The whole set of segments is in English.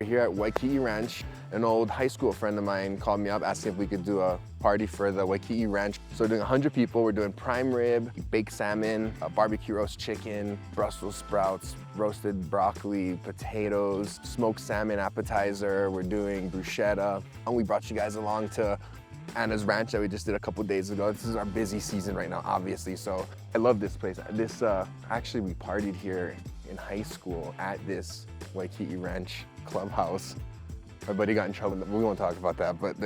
We're here at Waiki'i Ranch. An old high school friend of mine called me up asking if we could do a party for the Waiki'i Ranch. So we're doing 100 people. We're doing prime rib, baked salmon, barbecue roast chicken, Brussels sprouts, roasted broccoli, potatoes, smoked salmon appetizer. We're doing bruschetta. And we brought you guys along to Anna's ranch that we just did a couple days ago. This is our busy season right now, obviously. So I love this place. Actually, we partied here in high school at this Waiki'i Ranch clubhouse. My buddy got in trouble. We won't talk about that, but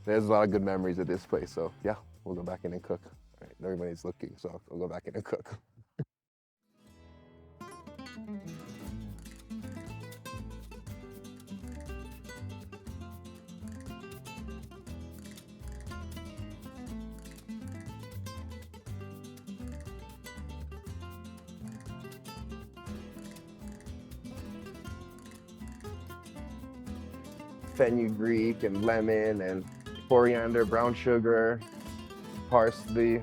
there's a lot of good memories of this place. So yeah, we'll go back in and cook. All right, everybody's looking, so we'll go back in and cook. Fenugreek and lemon and coriander, brown sugar, parsley.